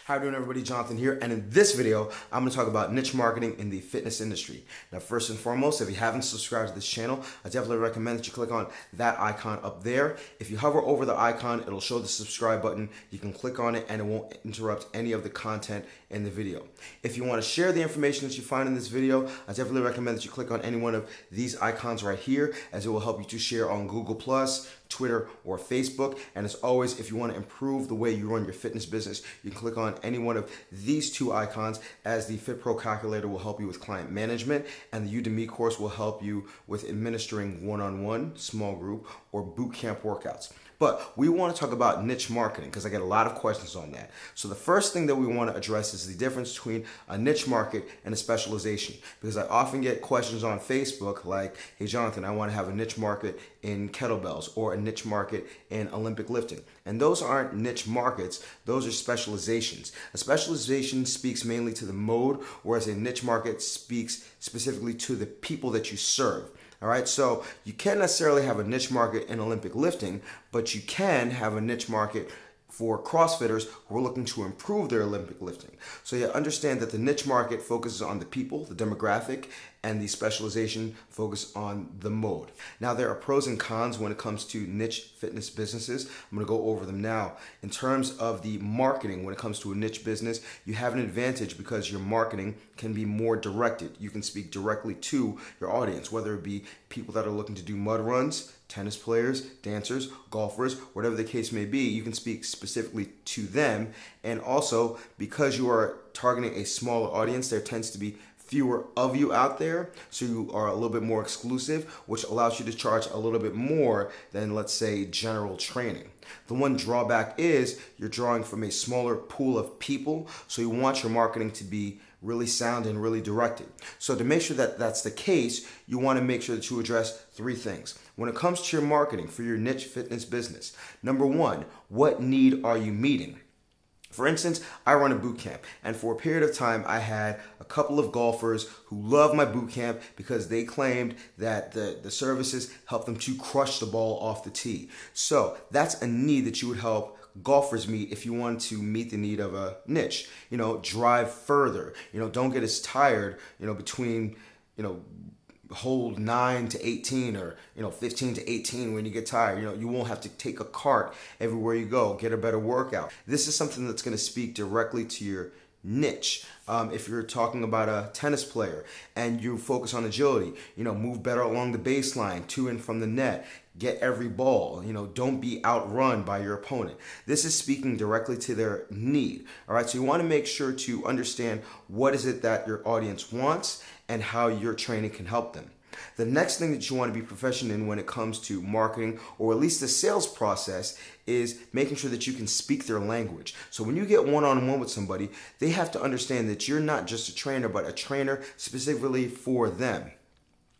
How you doing, everybody? Jonathan here, and in this video I'm going to talk about niche marketing in the fitness industry. Now, first and foremost, if you haven't subscribed to this channel, I definitely recommend that you click on that icon up there. If you hover over the icon, it'll show the subscribe button. You can click on it and it won't interrupt any of the content in the video. If you want to share the information that you find in this video, I definitely recommend that you click on any one of these icons right here, as it will help you to share on Google+, Twitter, or Facebook. And as always, if you want to improve the way you run your fitness business, you can click on any one of these two icons, as the FitPro calculator will help you with client management, and the Udemy course will help you with administering one-on-one, small group, or boot camp workouts. But we want to talk about niche marketing because I get a lot of questions on that. So the first thing that we want to address is the difference between a niche market and a specialization, because I often get questions on Facebook like, hey Jonathan, I want to have a niche market in kettlebells or a niche market in Olympic lifting. And those aren't niche markets, those are specializations. A specialization speaks mainly to the mode, whereas a niche market speaks specifically to the people that you serve. All right, so you can't necessarily have a niche market in Olympic lifting, but you can have a niche market for CrossFitters who are looking to improve their Olympic lifting. So you understand that the niche market focuses on the people, the demographic, and the specialization focus on the mode. Now, there are pros and cons when it comes to niche fitness businesses. I'm gonna go over them now. In terms of the marketing, when it comes to a niche business, you have an advantage because your marketing can be more directed. You can speak directly to your audience, whether it be people that are looking to do mud runs, tennis players, dancers, golfers, whatever the case may be. You can speak specifically to them. And also, because you are targeting a smaller audience, there tends to be fewer of you out there, so you are a little bit more exclusive, which allows you to charge a little bit more than, let's say, general training. The one drawback is you're drawing from a smaller pool of people, so you want your marketing to be really sound and really directed. So to make sure that that's the case, you want to make sure that you address three things. When it comes to your marketing for your niche fitness business, number one, what need are you meeting? For instance, I run a boot camp, and for a period of time, I had a couple of golfers who loved my boot camp because they claimed that the services helped them to crush the ball off the tee. So that's a need that you would help golfers meet if you want to meet the need of a niche. You know, drive further. You know, don't get as tired, between, hold 9 to 18 or 15 to 18 when you get tired. You won't have to take a cart everywhere you go. Get a better workout. This is something that's going to speak directly to your niche. If you're talking about a tennis player and you focus on agility, move better along the baseline, to and from the net, get every ball, don't be outrun by your opponent. This is speaking directly to their need. All right, so you want to make sure to understand what is it that your audience wants and how your training can help them. The next thing that you want to be proficient in when it comes to marketing, or at least the sales process, is making sure that you can speak their language. So when you get one-on-one with somebody, they have to understand that you're not just a trainer, but a trainer specifically for them.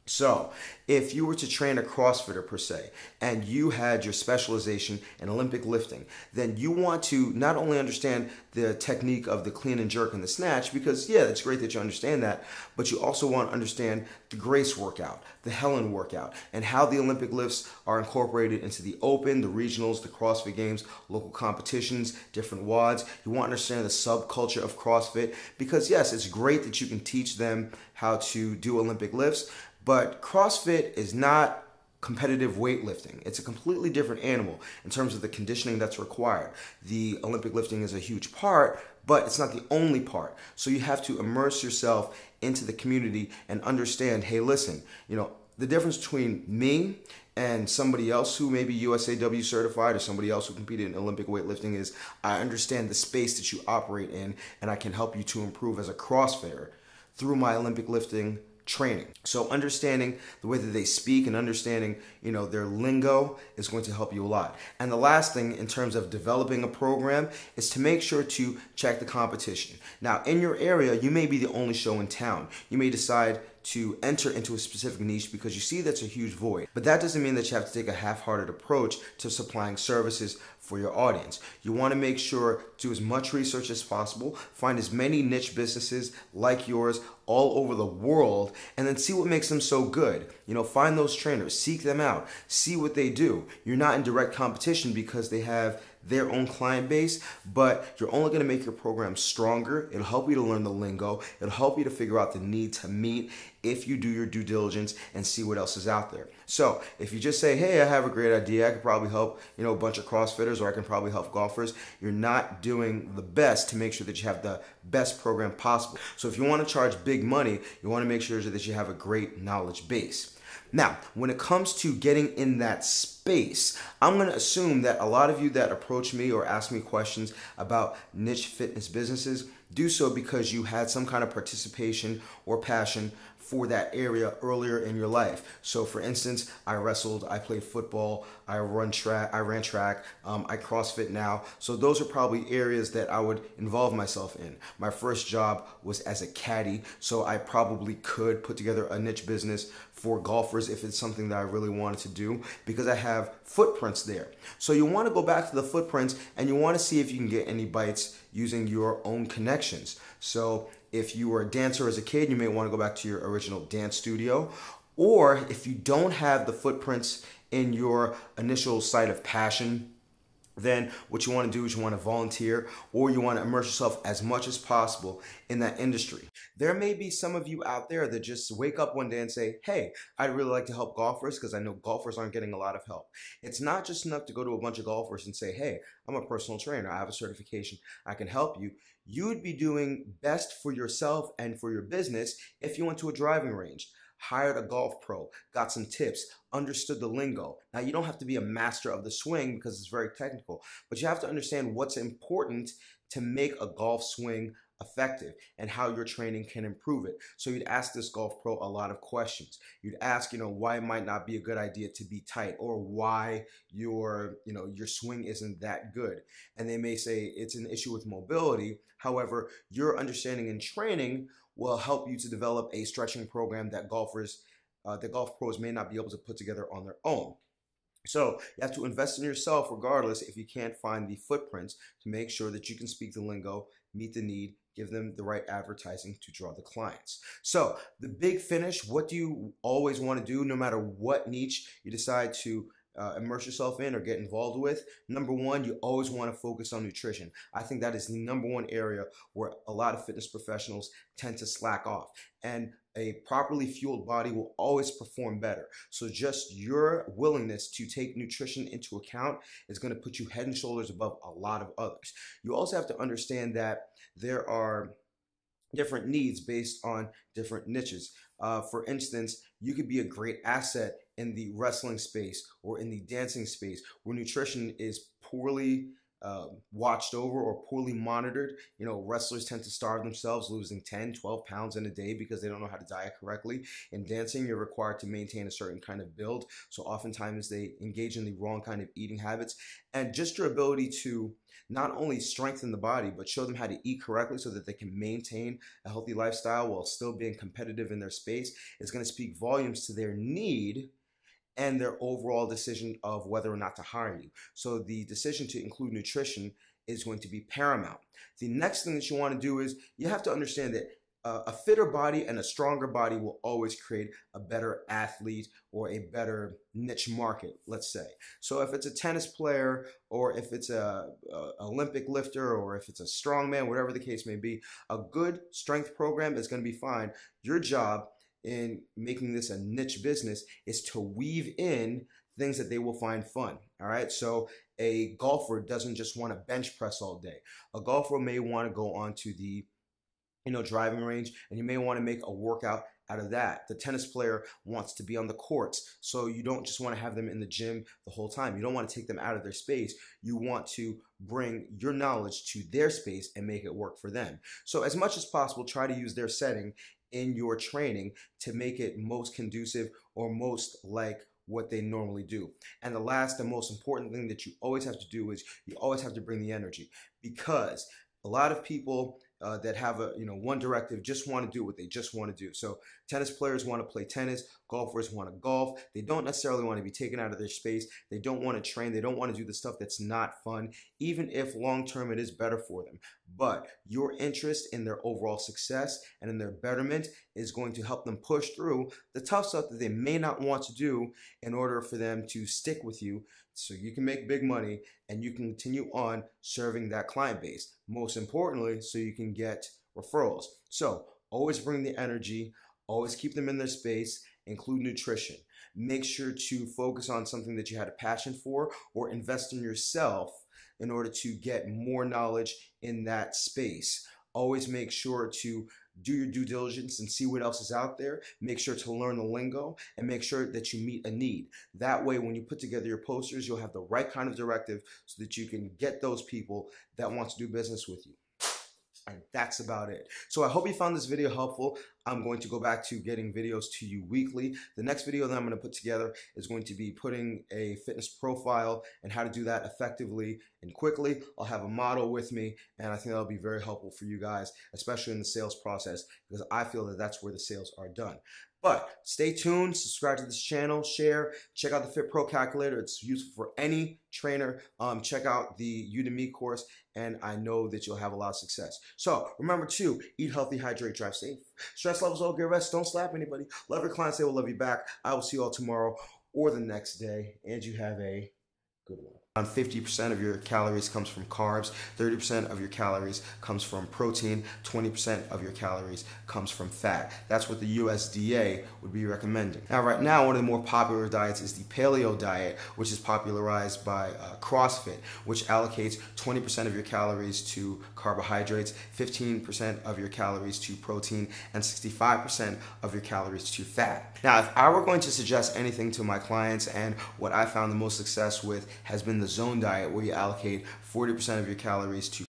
So if you were to train a CrossFitter per se, and you had your specialization in Olympic lifting, then you want to not only understand the technique of the clean and jerk and the snatch, because yeah, it's great that you understand that, but you also want to understand the Grace workout, the Helen workout, and how the Olympic lifts are incorporated into the Open, the regionals, the CrossFit Games, local competitions, different WODs. You want to understand the subculture of CrossFit, because yes, it's great that you can teach them how to do Olympic lifts, but CrossFit is not competitive weightlifting. It's a completely different animal in terms of the conditioning that's required. The Olympic lifting is a huge part, but it's not the only part. So you have to immerse yourself into the community and understand, hey, listen, the difference between me and somebody else who may be USAW certified or somebody else who competed in Olympic weightlifting is I understand the space that you operate in, and I can help you to improve as a CrossFitter through my Olympic lifting training. So understanding the way that they speak and understanding, their lingo is going to help you a lot. And the last thing in terms of developing a program is to make sure to check the competition. Now, in your area, you may be the only show in town. You may decide to enter into a specific niche because you see that's a huge void. But that doesn't mean that you have to take a half-hearted approach to supplying services for your audience. You want to make sure to do as much research as possible, find as many niche businesses like yours all over the world, and then see what makes them so good. Find those trainers, seek them out, see what they do. You're not in direct competition because they have their own client base, but you're only going to make your program stronger. It'll help you to learn the lingo. It'll help you to figure out the need to meet if you do your due diligence and see what else is out there. So if you just say, hey, I have a great idea, I could probably help, a bunch of CrossFitters, or I can probably help golfers, you're not doing the best to make sure that you have the best program possible. So if you want to charge big money, you want to make sure that you have a great knowledge base. Now, when it comes to getting in that space, I'm going to assume that a lot of you that approach me or ask me questions about niche fitness businesses do so because you had some kind of participation or passion for that area earlier in your life. So for instance, I wrestled, I played football, I ran track, I CrossFit now. So those are probably areas that I would involve myself in. My first job was as a caddy, so I probably could put together a niche business for golfers if it's something that I really wanted to do, because I have footprints there. So you want to go back to the footprints and you want to see if you can get any bites using your own connections. So if you were a dancer as a kid, you may want to go back to your original dance studio. Or if you don't have the footprints in your initial site of passion, then what you want to do is you want to volunteer, or you want to immerse yourself as much as possible in that industry. There may be some of you out there that just wake up one day and say, hey, I'd really like to help golfers because I know golfers aren't getting a lot of help. It's not just enough to go to a bunch of golfers and say, hey, I'm a personal trainer, I have a certification, I can help you. You would be doing best for yourself and for your business if you went to a driving range, hired a golf pro, got some tips, understood the lingo. Now, you don't have to be a master of the swing because it's very technical, but you have to understand what's important to make a golf swing effective and how your training can improve it. So you'd ask this golf pro a lot of questions. You'd ask, why it might not be a good idea to be tight, or why your swing isn't that good. And they may say it's an issue with mobility. However, your understanding and training will help you to develop a stretching program that golf pros may not be able to put together on their own. So you have to invest in yourself regardless if you can't find the footprints to make sure that you can speak the lingo, meet the need, give them the right advertising to draw the clients. So the big finish, what do you always want to do no matter what niche you decide to immerse yourself in or get involved with? Number one, you always want to focus on nutrition. I think that is the number one area where a lot of fitness professionals tend to slack off. And a properly fueled body will always perform better. So just your willingness to take nutrition into account is going to put you head and shoulders above a lot of others. You also have to understand that there are different needs based on different niches. For instance, you could be a great asset in the wrestling space or in the dancing space where nutrition is poorly watched over or poorly monitored. Wrestlers tend to starve themselves, losing 10, 12 pounds in a day because they don't know how to diet correctly. In dancing, you're required to maintain a certain kind of build. So oftentimes they engage in the wrong kind of eating habits. And just your ability to not only strengthen the body, but show them how to eat correctly so that they can maintain a healthy lifestyle while still being competitive in their space is going to speak volumes to their need and their overall decision of whether or not to hire you. So the decision to include nutrition is going to be paramount. The next thing that you want to do is you have to understand that a fitter body and a stronger body will always create a better athlete or a better niche market, let's say. So if it's a tennis player, or if it's a Olympic lifter, or if it's a strongman, whatever the case may be, a good strength program is going to be fine. Your job in making this a niche business is to weave in things that they will find fun. All right. So a golfer doesn't just want to bench press all day. A golfer may want to go onto the driving range, and you may want to make a workout out of that. The tennis player wants to be on the courts, so you don't just want to have them in the gym the whole time. You don't want to take them out of their space. You want to bring your knowledge to their space and make it work for them. So as much as possible, try to use their setting in your training to make it most conducive or most like what they normally do. And the last and most important thing that you always have to do is you always have to bring the energy, because a lot of people that have one directive just want to do what they just want to do. So tennis players want to play tennis, golfers want to golf. They don't necessarily want to be taken out of their space. They don't want to train. They don't want to do the stuff that's not fun, even if long-term it is better for them. But your interest in their overall success and in their betterment is going to help them push through the tough stuff that they may not want to do in order for them to stick with you so you can make big money and you can continue on serving that client base. Most importantly, so you can get referrals. So always bring the energy, always keep them in their space, include nutrition. Make sure to focus on something that you had a passion for, or invest in yourself in order to get more knowledge in that space. Always make sure to do your due diligence and see what else is out there. Make sure to learn the lingo and make sure that you meet a need. That way, when you put together your posters, you'll have the right kind of directive so that you can get those people that want to do business with you. And that's about it. So I hope you found this video helpful. I'm going to go back to getting videos to you weekly. The next video that I'm going to put together is going to be putting a fitness profile and how to do that effectively and quickly. I'll have a model with me, and I think that'll be very helpful for you guys, especially in the sales process, because I feel that that's where the sales are done. But stay tuned, subscribe to this channel, share, check out the Fit Pro Calculator. It's useful for any trainer. Check out the Udemy course, and I know that you'll have a lot of success. So remember to eat healthy, hydrate, drive safe. Stress levels all, get rest, don't slap anybody. Love your clients, they will love you back. I will see you all tomorrow or the next day, and you have a good one. Around 50% of your calories comes from carbs, 30% of your calories comes from protein, 20% of your calories comes from fat. That's what the USDA would be recommending. Now, right now, one of the more popular diets is the paleo diet, which is popularized by CrossFit, which allocates 20% of your calories to carbohydrates, 15% of your calories to protein, and 65% of your calories to fat. Now, if I were going to suggest anything to my clients, and what I found the most success with has been the zone diet, where you allocate 40% of your calories to